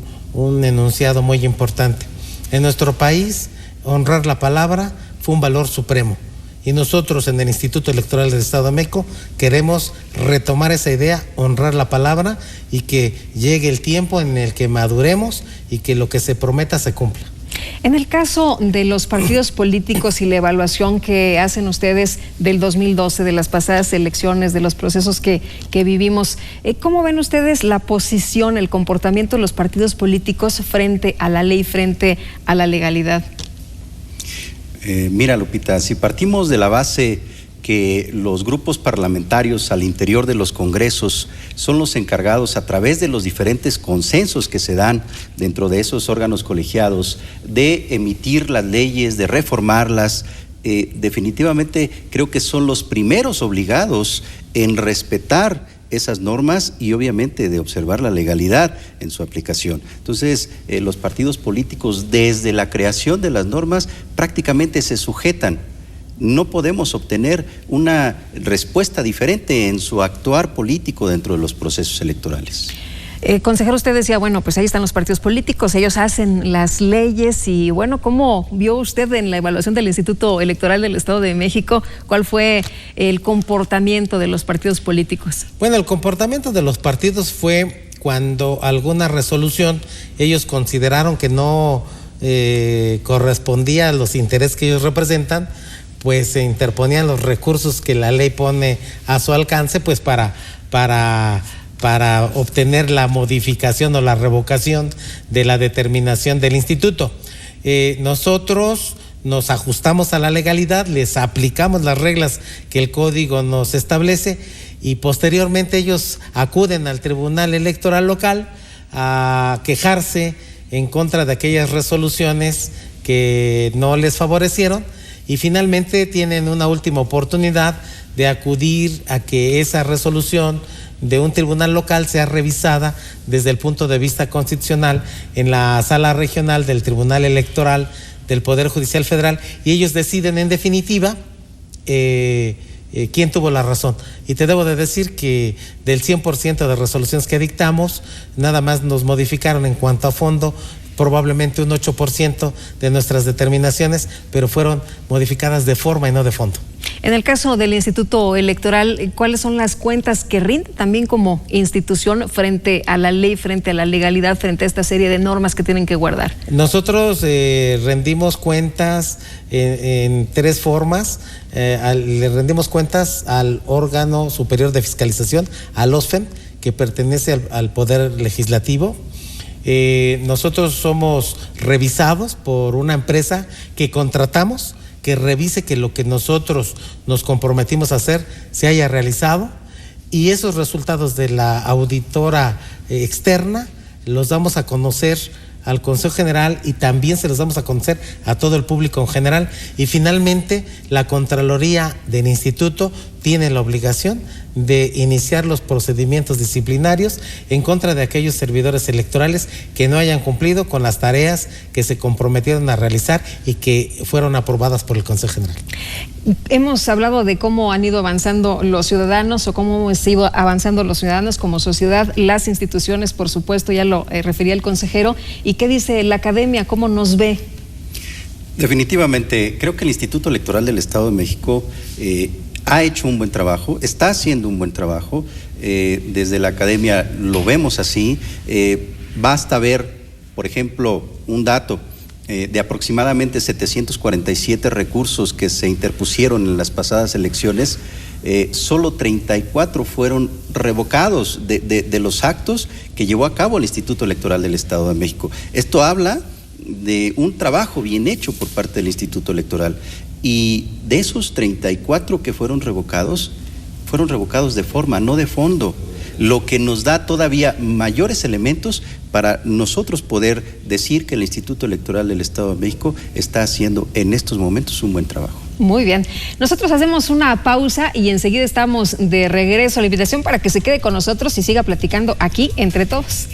enunciado muy importante. En nuestro país, honrar la palabra fue un valor supremo. Y nosotros en el Instituto Electoral del Estado de México queremos retomar esa idea, honrar la palabra y que llegue el tiempo en el que maduremos y que lo que se prometa se cumpla. En el caso de los partidos políticos y la evaluación que hacen ustedes del 2012, de las pasadas elecciones, de los procesos que vivimos, ¿cómo ven ustedes la posición, el comportamiento de los partidos políticos frente a la ley, frente a la legalidad? Mira, Lupita, si partimos de la base que los grupos parlamentarios al interior de los congresos son los encargados, a través de los diferentes consensos que se dan dentro de esos órganos colegiados, de emitir las leyes, de reformarlas, definitivamente creo que son los primeros obligados en respetar esas normas y obviamente de observar la legalidad en su aplicación. Entonces, los partidos políticos desde la creación de las normas prácticamente se sujetan. No podemos obtener una respuesta diferente en su actuar político dentro de los procesos electorales. Consejero, usted decía, bueno, pues ahí están los partidos políticos, ellos hacen las leyes y bueno, ¿cómo vio usted en la evaluación del Instituto Electoral del Estado de México? ¿Cuál fue el comportamiento de los partidos políticos? Bueno, el comportamiento de los partidos fue cuando alguna resolución ellos consideraron que no correspondía a los intereses que ellos representan, pues se interponían los recursos que la ley pone a su alcance, pues para obtener la modificación o la revocación de la determinación del instituto. Nosotros nos ajustamos a la legalidad, les aplicamos las reglas que el código nos establece y posteriormente ellos acuden al Tribunal Electoral Local a quejarse en contra de aquellas resoluciones que no les favorecieron y finalmente tienen una última oportunidad de acudir a que esa resolución de un tribunal local sea revisada desde el punto de vista constitucional en la sala regional del Tribunal Electoral del Poder Judicial Federal y ellos deciden en definitiva quién tuvo la razón. Y te debo de decir que del 100% de resoluciones que dictamos, nada más nos modificaron en cuanto a fondo probablemente un 8% de nuestras determinaciones, pero fueron modificadas de forma y no de fondo. En el caso del Instituto Electoral, ¿cuáles son las cuentas que rinden también como institución frente a la ley, frente a la legalidad, frente a esta serie de normas que tienen que guardar? Nosotros rendimos cuentas en tres formas. Le rendimos cuentas al órgano superior de fiscalización, al OSFEM, que pertenece al Poder Legislativo. Nosotros somos revisados por una empresa que contratamos, que revise que lo que nosotros nos comprometimos a hacer se haya realizado y esos resultados de la auditora externa los damos a conocer al Consejo General y también se los damos a conocer a todo el público en general y finalmente la Contraloría del Instituto tiene la obligación de iniciar los procedimientos disciplinarios en contra de aquellos servidores electorales que no hayan cumplido con las tareas que se comprometieron a realizar y que fueron aprobadas por el Consejo General. Hemos hablado de cómo han ido avanzando los ciudadanos o cómo hemos ido avanzando los ciudadanos como sociedad, las instituciones, por supuesto, ya lo refería el consejero. ¿Y qué dice la academia? ¿Cómo nos ve? Definitivamente, creo que el Instituto Electoral del Estado de México ha hecho un buen trabajo, está haciendo un buen trabajo, desde la academia lo vemos así, basta ver, por ejemplo, un dato de aproximadamente 747 recursos que se interpusieron en las pasadas elecciones, solo 34 fueron revocados de los actos que llevó a cabo el Instituto Electoral del Estado de México. Esto habla de un trabajo bien hecho por parte del Instituto Electoral, y de esos 34 que fueron revocados de forma, no de fondo, lo que nos da todavía mayores elementos para nosotros poder decir que el Instituto Electoral del Estado de México está haciendo en estos momentos un buen trabajo. Muy bien. Nosotros hacemos una pausa y enseguida estamos de regreso. La invitación para que se quede con nosotros y siga platicando aquí entre todos.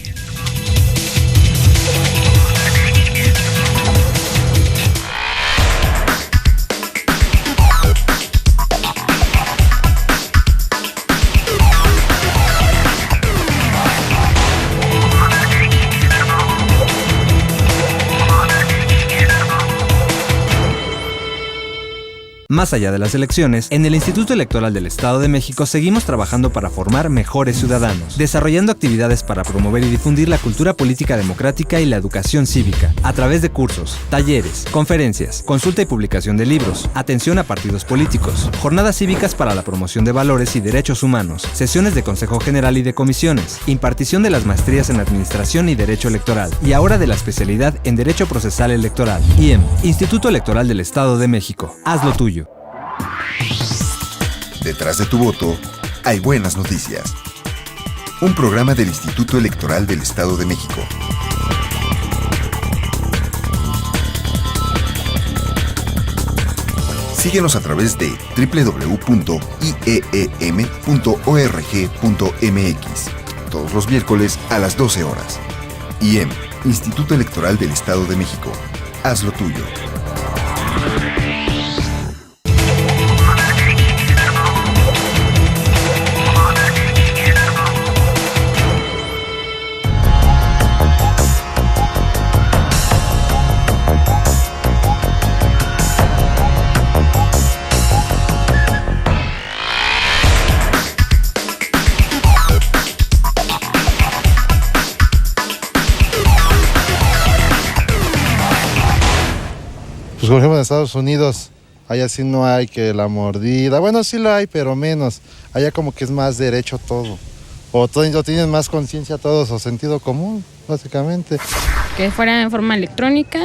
Más allá de las elecciones, en el Instituto Electoral del Estado de México seguimos trabajando para formar mejores ciudadanos, desarrollando actividades para promover y difundir la cultura política democrática y la educación cívica, a través de cursos, talleres, conferencias, consulta y publicación de libros, atención a partidos políticos, jornadas cívicas para la promoción de valores y derechos humanos, sesiones de Consejo General y de comisiones, impartición de las maestrías en Administración y Derecho Electoral, y ahora de la especialidad en Derecho Procesal Electoral. IEM, Instituto Electoral del Estado de México. Haz lo tuyo. Detrás de tu voto hay buenas noticias. Un programa del Instituto Electoral del Estado de México. Síguenos a través de www.ieem.org.mx todos los miércoles a las 12 horas. IEM, Instituto Electoral del Estado de México. Haz lo tuyo. Pues por ejemplo en Estados Unidos, allá sí no hay que la mordida, bueno sí lo hay, pero menos, allá como que es más derecho todo, o tienen más conciencia todos, o sentido común, básicamente. Que fuera en forma electrónica,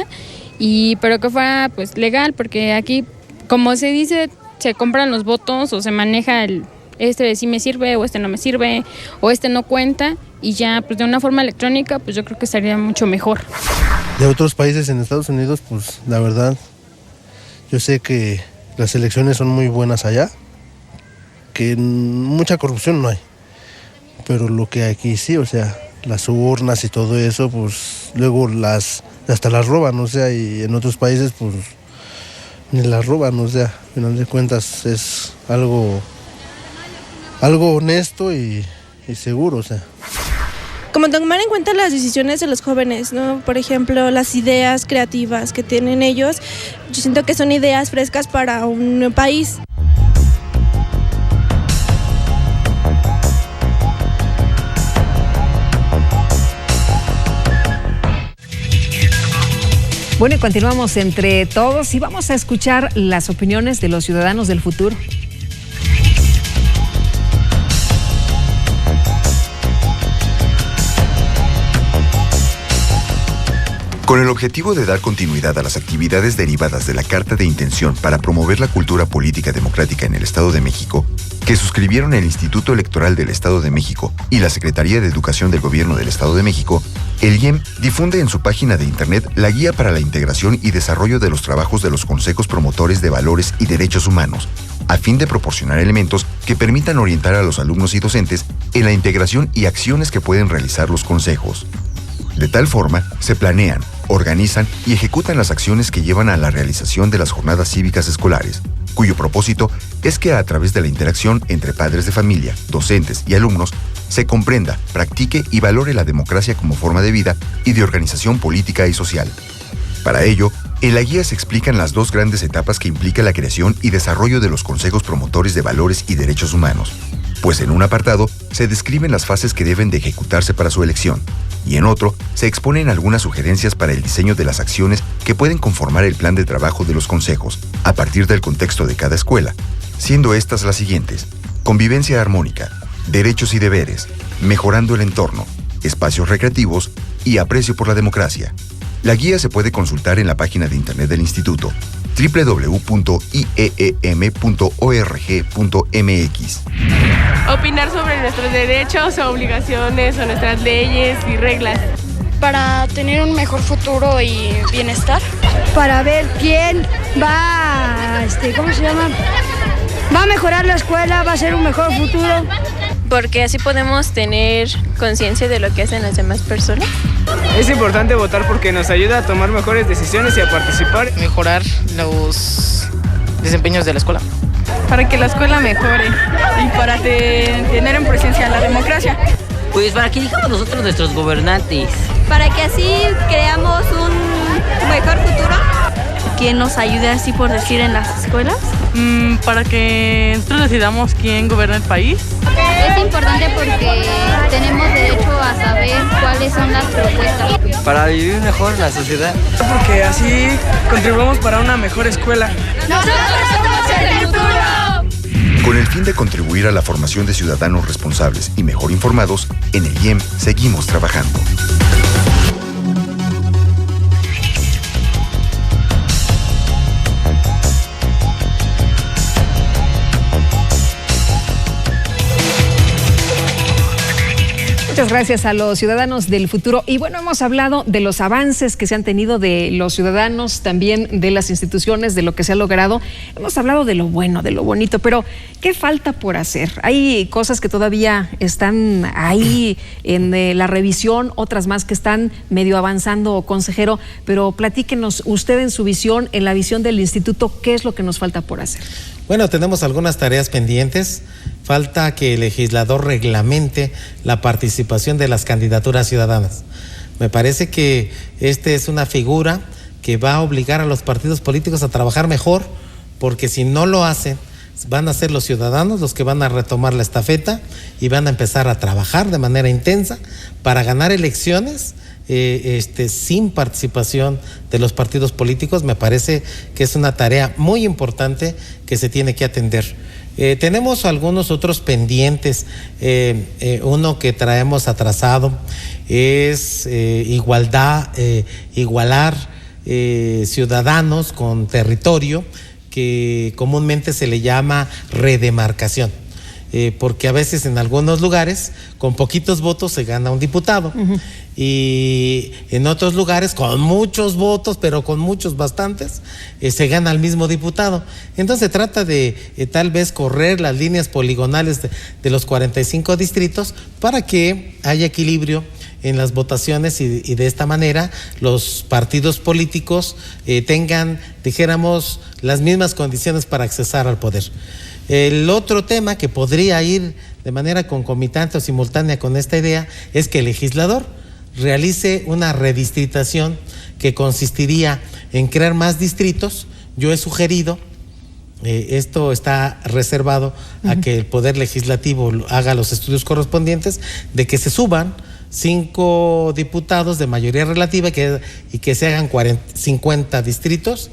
pero que fuera pues legal, porque aquí, como se dice, se compran los votos o se maneja este sí me sirve, o este no me sirve, o este no cuenta, y ya pues de una forma electrónica, pues yo creo que estaría mucho mejor. De otros países en Estados Unidos, pues la verdad, yo sé que las elecciones son muy buenas allá, que mucha corrupción no hay, pero lo que aquí sí, o sea, las urnas y todo eso, pues luego hasta las roban, o sea, y en otros países pues ni las roban, o sea, al final de cuentas es algo honesto y seguro, o sea. Como tomar en cuenta las decisiones de los jóvenes, ¿no? Por ejemplo, las ideas creativas que tienen ellos, yo siento que son ideas frescas para un país. Bueno, y continuamos entre todos y vamos a escuchar las opiniones de los ciudadanos del futuro. Con el objetivo de dar continuidad a las actividades derivadas de la Carta de Intención para promover la cultura política democrática en el Estado de México, que suscribieron el Instituto Electoral del Estado de México y la Secretaría de Educación del Gobierno del Estado de México, el IEM difunde en su página de internet la Guía para la Integración y Desarrollo de los Trabajos de los Consejos Promotores de Valores y Derechos Humanos, a fin de proporcionar elementos que permitan orientar a los alumnos y docentes en la integración y acciones que pueden realizar los consejos. De tal forma, se planean, organizan y ejecutan las acciones que llevan a la realización de las jornadas cívicas escolares, cuyo propósito es que a través de la interacción entre padres de familia, docentes y alumnos, se comprenda, practique y valore la democracia como forma de vida y de organización política y social. Para ello, en la guía se explican las dos grandes etapas que implica la creación y desarrollo de los consejos promotores de valores y derechos humanos, pues en un apartado se describen las fases que deben de ejecutarse para su elección, y en otro se exponen algunas sugerencias para el diseño de las acciones que pueden conformar el plan de trabajo de los consejos, a partir del contexto de cada escuela, siendo estas las siguientes: convivencia armónica, derechos y deberes, mejorando el entorno, espacios recreativos y aprecio por la democracia. La guía se puede consultar en la página de internet del Instituto, www.ieem.org.mx. Opinar sobre nuestros derechos, obligaciones o nuestras leyes y reglas. Para tener un mejor futuro y bienestar. Para ver quién va, ¿cómo se llama? Va a mejorar la escuela, va a ser un mejor futuro. Porque así podemos tener conciencia de lo que hacen las demás personas. Es importante votar porque nos ayuda a tomar mejores decisiones y a participar. Mejorar los desempeños de la escuela. Para que la escuela mejore y para tener en presencia la democracia. Pues para que elijamos nosotros nuestros gobernantes. Para que así creamos un mejor futuro. Que nos ayude así por decir en las escuelas. Para que nosotros decidamos quién gobierna el país. Es importante porque tenemos derecho a saber cuáles son las propuestas. Para vivir mejor la sociedad. Porque así contribuimos para una mejor escuela. ¡Nosotros somos el futuro! Con el fin de contribuir a la formación de ciudadanos responsables y mejor informados, en el IEM seguimos trabajando. Muchas gracias a los ciudadanos del futuro. Y bueno, hemos hablado de los avances que se han tenido de los ciudadanos, también de las instituciones, de lo que se ha logrado. Hemos hablado de lo bueno, de lo bonito, pero ¿qué falta por hacer? Hay cosas que todavía están ahí en la revisión, otras más que están medio avanzando, consejero, pero platíquenos usted en su visión, en la visión del instituto, ¿qué es lo que nos falta por hacer? Bueno, tenemos algunas tareas pendientes. Falta que el legislador reglamente la participación de las candidaturas ciudadanas. Me parece que esta es una figura que va a obligar a los partidos políticos a trabajar mejor, porque si no lo hacen, van a ser los ciudadanos los que van a retomar la estafeta y van a empezar a trabajar de manera intensa para ganar elecciones sin participación de los partidos políticos. Me parece que es una tarea muy importante que se tiene que atender. Tenemos algunos otros pendientes. Uno que traemos atrasado es igualar ciudadanos con territorio, que comúnmente se le llama redemarcación. Porque a veces en algunos lugares con poquitos votos se gana un diputado. Y en otros lugares con muchos votos, pero con muchos bastantes, se gana el mismo diputado. Entonces se trata de tal vez correr las líneas poligonales de los 45 distritos para que haya equilibrio en las votaciones y de esta manera los partidos políticos tengan, dijéramos, las mismas condiciones para accesar al poder. El otro tema que podría ir de manera concomitante o simultánea con esta idea es que el legislador realice una redistritación que consistiría en crear más distritos. Yo he sugerido, esto está reservado a que el Poder Legislativo haga los estudios correspondientes, de que se suban 5 diputados de mayoría relativa y que se hagan 50 distritos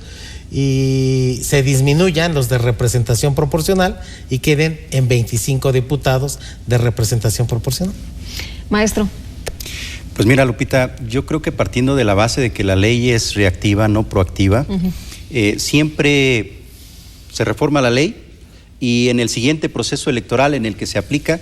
y se disminuyan los de representación proporcional y queden en 25 diputados de representación proporcional. Maestro. Pues mira, Lupita, yo creo que partiendo de la base de que la ley es reactiva, no proactiva, siempre se reforma la ley y en el siguiente proceso electoral en el que se aplica,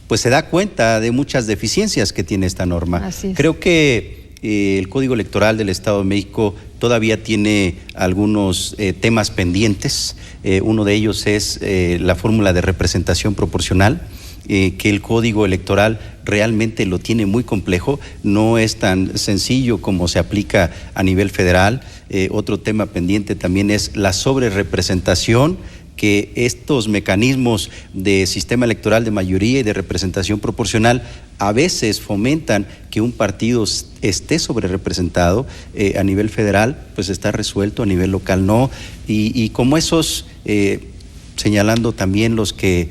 pues se da cuenta de muchas deficiencias que tiene esta norma. Así es. Creo que el Código Electoral del Estado de México todavía tiene algunos temas pendientes. Uno de ellos es la fórmula de representación proporcional, que el Código Electoral realmente lo tiene muy complejo, no es tan sencillo como se aplica a nivel federal. Otro tema pendiente también es la sobrerepresentación, que estos mecanismos de sistema electoral de mayoría y de representación proporcional a veces fomentan que un partido esté sobrerepresentado a nivel federal, pues está resuelto, a nivel local no, y como esos, señalando también los que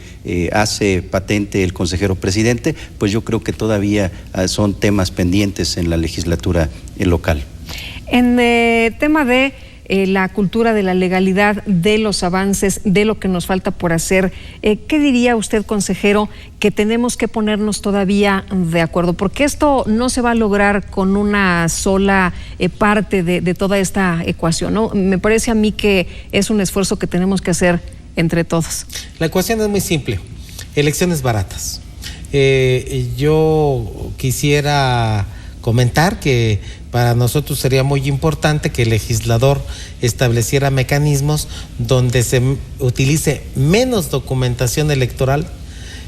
hace patente el consejero presidente, pues yo creo que todavía son temas pendientes en la legislatura local. En tema de la cultura de la legalidad, de los avances, de lo que nos falta por hacer. ¿Qué diría usted, consejero, que tenemos que ponernos todavía de acuerdo? Porque esto no se va a lograr con una sola parte de toda esta ecuación, ¿no? Me parece a mí que es un esfuerzo que tenemos que hacer entre todos. La ecuación es muy simple: elecciones baratas. Yo quisiera comentar que para nosotros sería muy importante que el legislador estableciera mecanismos donde se utilice menos documentación electoral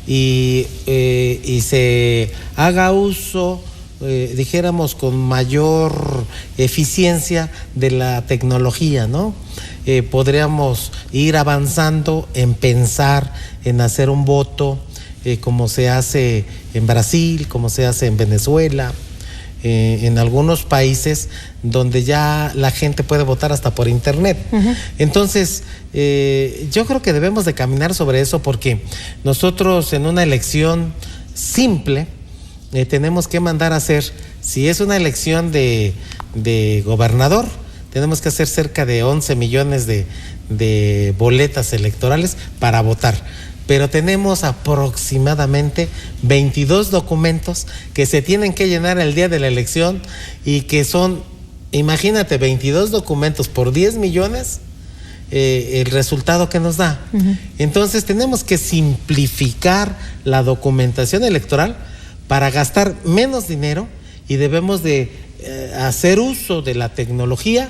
y se haga uso, dijéramos, con mayor eficiencia de la tecnología, ¿no? Podríamos ir avanzando en pensar en hacer un voto como se hace en Brasil, como se hace en Venezuela, en algunos países donde ya la gente puede votar hasta por internet. Entonces, yo creo que debemos de caminar sobre eso, porque nosotros en una elección simple tenemos que mandar a hacer, si es una elección de gobernador, tenemos que hacer cerca de 11 millones de boletas electorales para votar. Pero tenemos aproximadamente 22 documentos que se tienen que llenar el día de la elección y que son, imagínate, 22 documentos por 10 millones, el resultado que nos da. Entonces tenemos que simplificar la documentación electoral para gastar menos dinero, y debemos de hacer uso de la tecnología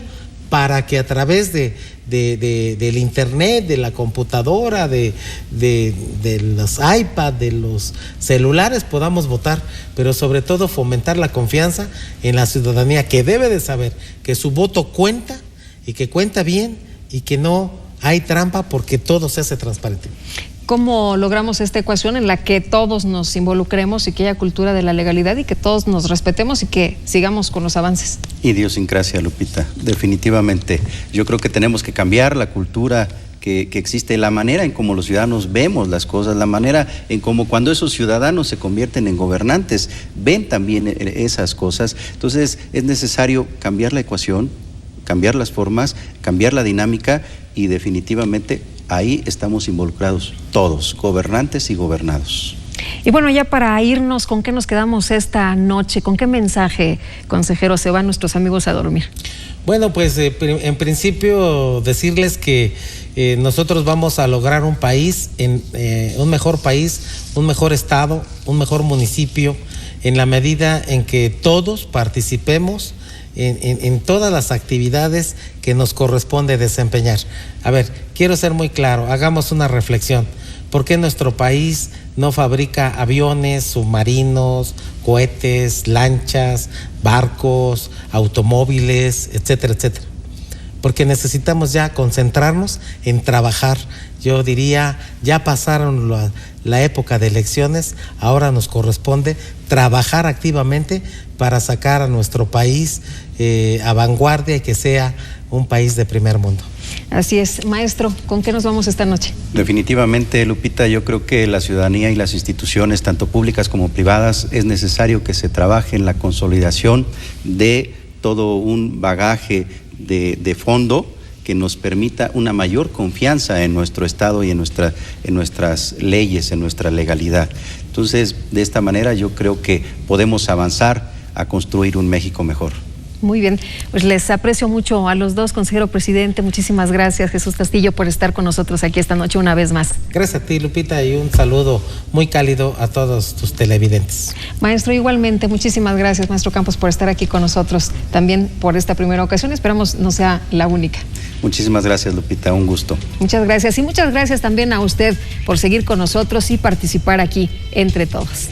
para que a través del internet, de la computadora, de los iPad, de los celulares podamos votar, pero sobre todo fomentar la confianza en la ciudadanía, que debe de saber que su voto cuenta y que cuenta bien y que no hay trampa, porque todo se hace transparente. ¿Cómo logramos esta ecuación en la que todos nos involucremos y que haya cultura de la legalidad y que todos nos respetemos y que sigamos con los avances? Idiosincrasia, Lupita, definitivamente. Yo creo que tenemos que cambiar la cultura que existe, la manera en cómo los ciudadanos vemos las cosas, la manera en cómo cuando esos ciudadanos se convierten en gobernantes ven también esas cosas. Entonces es necesario cambiar la ecuación, cambiar las formas, cambiar la dinámica, y definitivamente ahí estamos involucrados todos, gobernantes y gobernados. Y bueno, ya para irnos, ¿con qué nos quedamos esta noche? ¿Con qué mensaje, consejero, se van nuestros amigos a dormir? Bueno, pues en principio decirles que nosotros vamos a lograr un país, un mejor país, un mejor estado, un mejor municipio, en la medida en que todos participemos en todas las actividades que nos corresponde desempeñar. A ver, quiero ser muy claro, hagamos una reflexión. ¿Por qué nuestro país no fabrica aviones, submarinos, cohetes, lanchas, barcos, automóviles, etcétera, etcétera? Porque necesitamos ya concentrarnos en trabajar. Yo diría, ya pasaron la época de elecciones, ahora nos corresponde trabajar activamente para sacar a nuestro país a vanguardia y que sea un país de primer mundo. Así es. Maestro, ¿con qué nos vamos esta noche? Definitivamente, Lupita, yo creo que la ciudadanía y las instituciones, tanto públicas como privadas, es necesario que se trabaje en la consolidación de todo un bagaje de fondo que nos permita una mayor confianza en nuestro Estado y en nuestras leyes, en nuestra legalidad. Entonces, de esta manera yo creo que podemos avanzar a construir un México mejor. Muy bien, pues les aprecio mucho a los dos, consejero presidente. Muchísimas gracias, Jesús Castillo, por estar con nosotros aquí esta noche una vez más. Gracias a ti, Lupita, y un saludo muy cálido a todos tus televidentes. Maestro, igualmente, muchísimas gracias, maestro Campos, por estar aquí con nosotros también por esta primera ocasión. Esperamos no sea la única. Muchísimas gracias, Lupita, un gusto. Muchas gracias, y muchas gracias también a usted por seguir con nosotros y participar aquí entre todos.